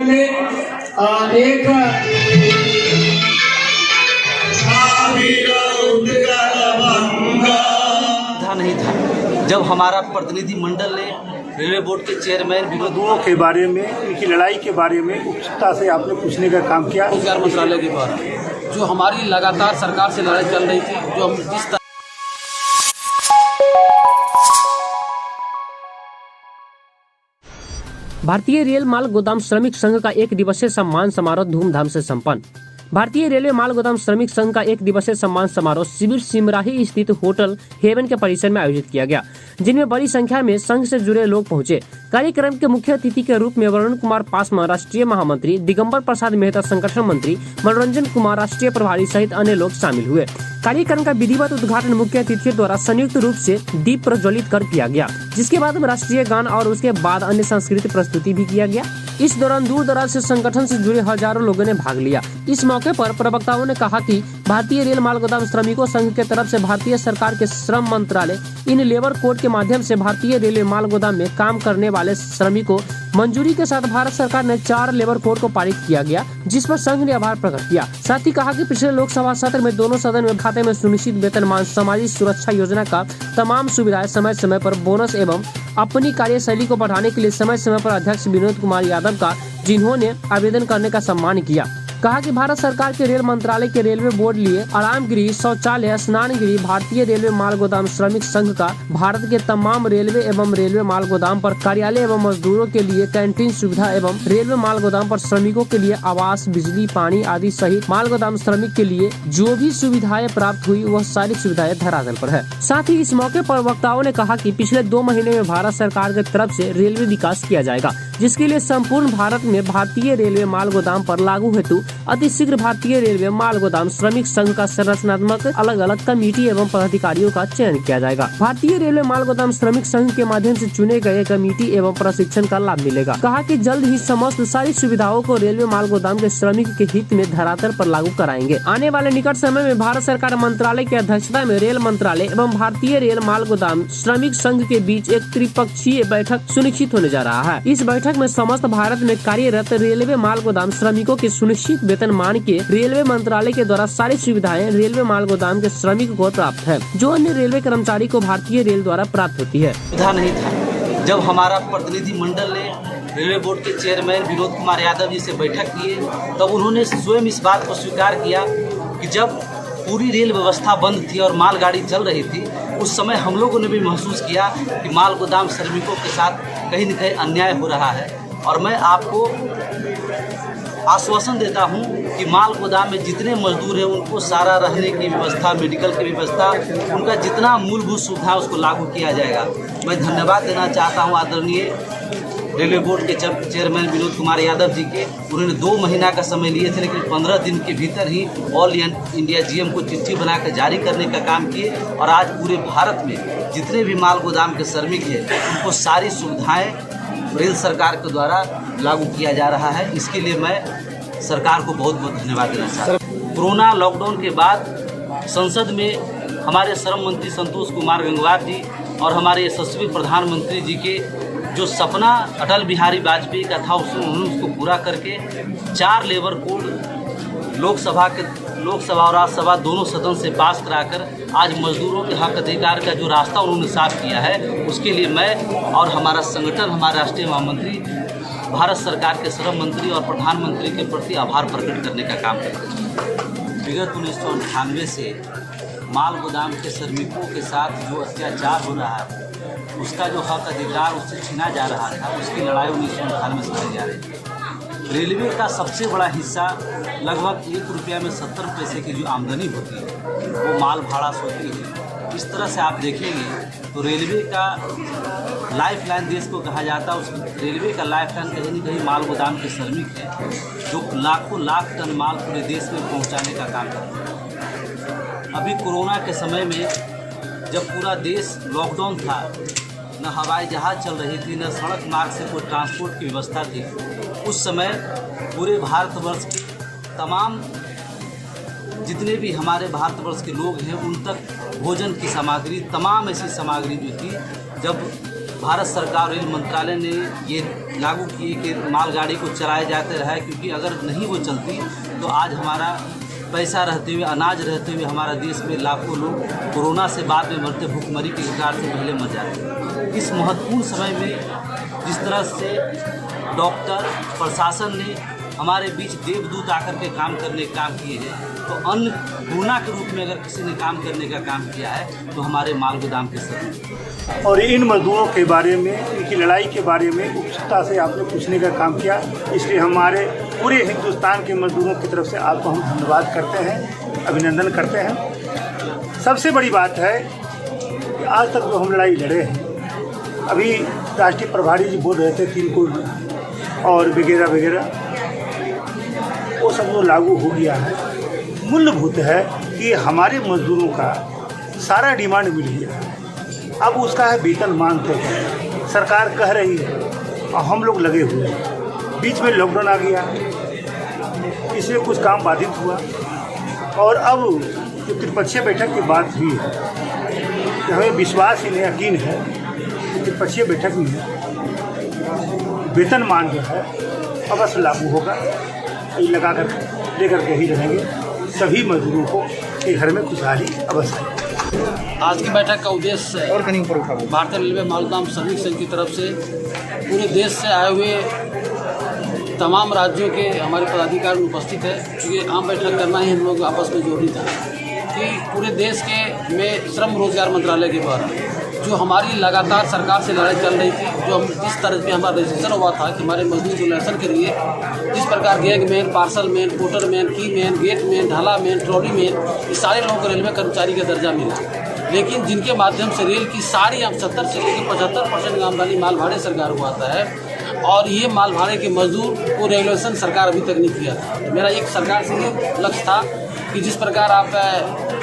एक नहीं था जब हमारा प्रतिनिधि मंडल ने रेलवे बोर्ड के चेयरमैन मजदूरों के बारे में, इनकी लड़ाई के बारे में उत्सुकता से आपने पूछने का काम किया। रोजगार मंत्रालय के द्वारा जो हमारी लगातार सरकार से लड़ाई चल रही थी, जो हम जिस भारतीय रेल माल गोदाम श्रमिक संघ का एक दिवसीय सम्मान समारोह धूमधाम से संपन्न। भारतीय रेलवे माल गोदाम श्रमिक संघ का एक दिवसीय सम्मान समारोह शिविर सिमराही स्थित होटल हेवन के परिसर में आयोजित किया गया, जिनमें बड़ी संख्या में संघ से जुड़े लोग पहुंचे। कार्यक्रम के मुख्य अतिथि के रूप में वरुण कुमार पासवान राष्ट्रीय महामंत्री, दिगंबर प्रसाद मेहता संगठन मंत्री, मनोरंजन कुमार राष्ट्रीय प्रभारी सहित अन्य लोग शामिल हुए। कार्यक्रम का विधिवत उद्घाटन मुख्य अतिथियों द्वारा संयुक्त रूप से दीप प्रज्वलित कर किया गया, जिसके बाद राष्ट्रीय गान और उसके बाद अन्य सांस्कृतिक प्रस्तुति भी किया गया। इस दौरान दूर दराज से संगठन से जुड़े हजारों लोगों ने भाग लिया। इस मौके पर प्रवक्ताओं ने कहा कि भारतीय रेल माल गोदाम श्रमिकों संघ के तरफ से भारतीय सरकार के श्रम मंत्रालय इन लेबर कोड के माध्यम से भारतीय रेलवे माल गोदाम में काम करने वाले श्रमिकों मंजूरी के साथ भारत सरकार ने 4 लेबर कोड को पारित किया गया, जिस पर संघ ने आभार प्रकट किया। साथ ही कहा कि पिछले लोकसभा सत्र में दोनों सदन में खाते में सुनिश्चित वेतनमान, सामाजिक सुरक्षा योजना का तमाम सुविधाएं समय समय पर, बोनस एवं अपनी कार्यशैली को बढ़ाने के लिए समय समय पर अध्यक्ष विनोद कुमार यादव का जिन्होंने आवेदन करने का सम्मान किया। कहा कि भारत सरकार के रेल मंत्रालय के रेलवे बोर्ड लिए आराम गृह, शौचालय, स्नान गृह, भारतीय रेलवे माल गोदाम श्रमिक संघ का भारत के तमाम रेलवे एवं रेलवे माल गोदाम पर कार्यालय एवं मजदूरों के लिए कैंटीन सुविधा एवं रेलवे माल गोदाम पर श्रमिकों के लिए आवास, बिजली, पानी आदि सहित माल गोदाम श्रमिक के लिए जो भी सुविधाएं प्राप्त हुई वह सारी सुविधाएं धरातल पर है। साथ ही इस मौके पर वक्ताओं ने कहा कि पिछले 2 महीने में भारत सरकार की तरफ से रेलवे विकास किया जाएगा, जिसके लिए संपूर्ण भारत में भारतीय रेलवे माल गोदाम पर लागू हेतु अति शीघ्र भारतीय रेलवे माल गोदाम श्रमिक संघ का संरचनात्मक अलग अलग कमेटी एवं पदाधिकारियों का चयन किया जाएगा। भारतीय रेलवे माल गोदाम श्रमिक संघ के माध्यम से चुने गए कमेटी एवं प्रशिक्षण का लाभ मिलेगा। कहा कि जल्द ही समस्त सारी सुविधाओं को रेलवे माल गोदाम के श्रमिक के हित में धरातल पर लागू कराएंगे। आने वाले निकट समय में भारत सरकार मंत्रालय की अध्यक्षता में रेल मंत्रालय एवं भारतीय रेल माल गोदाम श्रमिक संघ के बीच एक त्रिपक्षीय बैठक सुनिश्चित होने जा रहा है। इस बैठक में समस्त भारत में कार्यरत रेलवे माल गोदाम श्रमिकों के सुनिश्चित वेतन मान के रेलवे मंत्रालय के द्वारा सारी सुविधाएं रेलवे माल गोदाम के श्रमिक को प्राप्त है, जो अन्य रेलवे कर्मचारी को भारतीय रेल द्वारा प्राप्त होती है। सुविधा नहीं था जब हमारा प्रतिनिधि मंडल ने रेलवे बोर्ड के चेयरमैन विनोद कुमार यादव जी से बैठक किए, तब उन्होंने स्वयं इस बात को स्वीकार किया कि जब पूरी रेल व्यवस्था बंद थी और मालगाड़ी चल रही थी, उस समय हम लोगों ने भी महसूस किया कि माल गोदाम श्रमिकों के साथ कहीं न कहीं अन्याय हो रहा है। और मैं आपको आश्वासन देता हूं कि माल गोदाम में जितने मजदूर हैं उनको सारा रहने की व्यवस्था, मेडिकल की व्यवस्था, उनका जितना मूलभूत सुविधा उसको लागू किया जाएगा। मैं धन्यवाद देना चाहता हूं आदरणीय रेलवे बोर्ड के चेयरमैन विनोद कुमार यादव जी के। उन्होंने 2 महीना का समय लिए थे, लेकिन 15 दिन के भीतर ही ऑल इंडिया जीएम को चिट्ठी बनाकर जारी करने का काम किए और आज पूरे भारत में जितने भी माल गोदाम के श्रमिक हैं उनको सारी सुविधाएँ रेल सरकार के द्वारा लागू किया जा रहा है। इसके लिए मैं सरकार को बहुत बहुत धन्यवाद देना चाहता हूँ। कोरोना लॉकडाउन के बाद संसद में हमारे श्रम मंत्री संतोष कुमार गंगवार जी और हमारे यशस्वी प्रधानमंत्री जी के जो सपना अटल बिहारी वाजपेयी का था, उन्होंने उसको पूरा करके 4 लेबर कोड लोकसभा और राज्यसभा दोनों सदन से पास कराकर आज मजदूरों के हक अधिकार का जो रास्ता उन्होंने साफ किया है, उसके लिए मैं और हमारा संगठन, हमारे राष्ट्रीय महामंत्री भारत सरकार के श्रम मंत्री और प्रधानमंत्री के प्रति आभार प्रकट करने का काम करते हैं। विगत 1998 से माल गोदाम के श्रमिकों के साथ जो अत्याचार हो रहा है, उसका जो हक अधिकार उससे छीना जा रहा था, उसकी लड़ाई 1998 से लड़ी जा रही है। रेलवे का सबसे बड़ा हिस्सा लगभग 1 रुपया में 70 पैसे की जो आमदनी होती है वो माल भाड़ा से होती है। इस तरह से आप देखेंगे तो रेलवे का लाइफ लाइन देश को कहा जाता है, उस रेलवे का लाइफ लाइन कहीं न कहीं माल गोदाम के श्रमिक हैं, जो लाखों लाख टन माल पूरे देश में पहुंचाने का काम करते हैं। अभी कोरोना के समय में जब पूरा देश लॉकडाउन था, न हवाई जहाज़ चल रही थी, न सड़क मार्ग से कोई ट्रांसपोर्ट की व्यवस्था थी, उस समय पूरे भारतवर्ष के तमाम जितने भी हमारे भारतवर्ष के लोग हैं उन तक भोजन की सामग्री, तमाम ऐसी सामग्री जो थी, जब भारत सरकार रेल मंत्रालय ने ये लागू किए कि मालगाड़ी को चलाया जाते रहा है, क्योंकि अगर नहीं वो चलती तो आज हमारा पैसा रहते हुए, अनाज रहते हुए हमारा देश में लाखों लोग कोरोना से बाद में मरते, भूखमरी के शिकार से पहले मर जाते। इस महत्वपूर्ण समय में जिस तरह से डॉक्टर प्रशासन ने हमारे बीच देवदूत आकर के काम करने का काम किए हैं, तो अन्नपूर्णा के रूप में अगर किसी ने काम करने का काम किया है तो हमारे माल गोदाम के सभी। और इन मजदूरों के बारे में, इनकी लड़ाई के बारे में उत्सुकता से आपने पूछने का काम किया, इसलिए हमारे पूरे हिंदुस्तान के मजदूरों की तरफ से आपको हम धन्यवाद करते हैं, अभिनंदन करते हैं। सबसे बड़ी बात है कि आज तक जो हम लड़ाई लड़े हैं, अभी राष्ट्रीय प्रभारी जी बोल रहे थे 3 कोड और वगैरह वगैरह, वो सब जो लागू हो गया है, मूलभूत है कि हमारे मजदूरों का सारा डिमांड मिल गया है। अब उसका है वेतन मांगते हैं, सरकार कह रही है और हम लोग लगे हुए हैं। बीच में लॉकडाउन आ गया, इसमें कुछ काम बाधित हुआ, और अब जो त्रिपक्षीय बैठक की बात हुई है, कि हमें विश्वास ही नहीं, यकीन है कि त्रिपक्षीय बैठक में वेतन मान जो है अवश्य लागू होगा। ये लगा कर लेकर के ही रहेंगे, सभी मजदूरों को के घर में खुशहाली अवश्य है। आज की बैठक का उद्देश्य भारतीय रेलवे माल गोदाम श्रमिक संघ की तरफ से पूरे देश से आए हुए तमाम राज्यों के हमारे पदाधिकारी उपस्थित है। क्योंकि आम बैठक करना ही हम लोग आपस में जरूरी था कि पूरे देश के में श्रम रोजगार मंत्रालय के द्वारा जो हमारी लगातार सरकार से लड़ाई चल रही थी, जो हम जिस तरह से हमारा रजिस्ट्रेशन हुआ था कि हमारे मजदूर रिलेशन के लिए जिस प्रकार gag man, parcel man, porter man, की मैन, गेट मैन, ढाला मैन, ट्रॉली मैन, ये सारे लोगों को रेलवे कर्मचारी का दर्जा मिला। लेकिन जिनके माध्यम से रेल की सारी 70 से लेकर 75% आमदनी माल भाड़े सरकार को आता है, और ये माल भाड़े के मजदूर को रेगुलेशन सरकार अभी तक नहीं किया था। तो मेरा एक सरकार से ये लक्ष्य था कि जिस प्रकार आप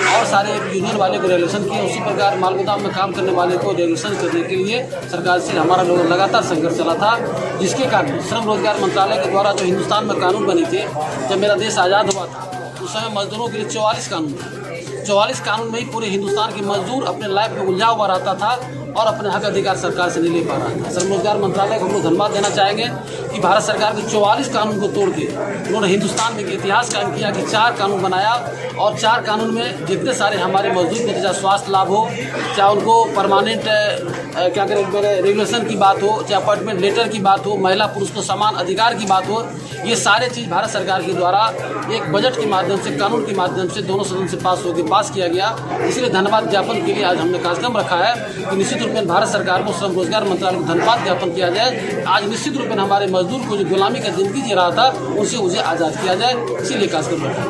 और सारे यूनियन वाले को रेगुलेशन किए, उसी प्रकार माल गोदाम में काम करने वाले को रेगुलेशन करने के लिए सरकार से हमारा लोग लगातार संघर्ष चला था, जिसके कारण श्रम रोजगार मंत्रालय के द्वारा जो हिंदुस्तान में कानून बने थे, जब मेरा देश आज़ाद हुआ था उस समय मजदूरों के लिए 44 कानून थे। 44 कानून में ही पूरे हिंदुस्तान के मजदूर अपने लाइफ में उलझा हुआ रहता था और अपने हक अधिकार सरकार से नहीं ले पा रहा था। श्रम रोजगार मंत्रालय को हम लोग धन्यवाद देना चाहेंगे कि भारत सरकार के 44 कानून को तोड़ के उन्होंने हिंदुस्तान में इतिहास कायम किया कि 4 कानून बनाया, और 4 कानून में जितने सारे हमारे मजदूर को चाहे स्वास्थ्य लाभ हो, चाहे उनको परमानेंट क्या करें रेगुलेशन की बात हो, चाहे अपॉइंटमेंट लेटर की बात हो, महिला पुरुष को समान अधिकार की बात हो, ये सारे चीज़ भारत सरकार के द्वारा एक बजट के माध्यम से, कानून के माध्यम से दोनों सदन से पास किया गया। इसलिए धन्यवाद ज्ञापन के लिए आज हमने कार्यक्रम रखा है कि निश्चित रूप में भारत सरकार को, श्रम रोजगार मंत्रालय को धन्यवाद ज्ञापन किया जाए। आज निश्चित रूप में हमारे मजदूर को जो गुलामी का जिंदगी जी रहा था, उनसे उसे आज़ाद किया जाए, इसीलिए कार्यक्रम रखा है।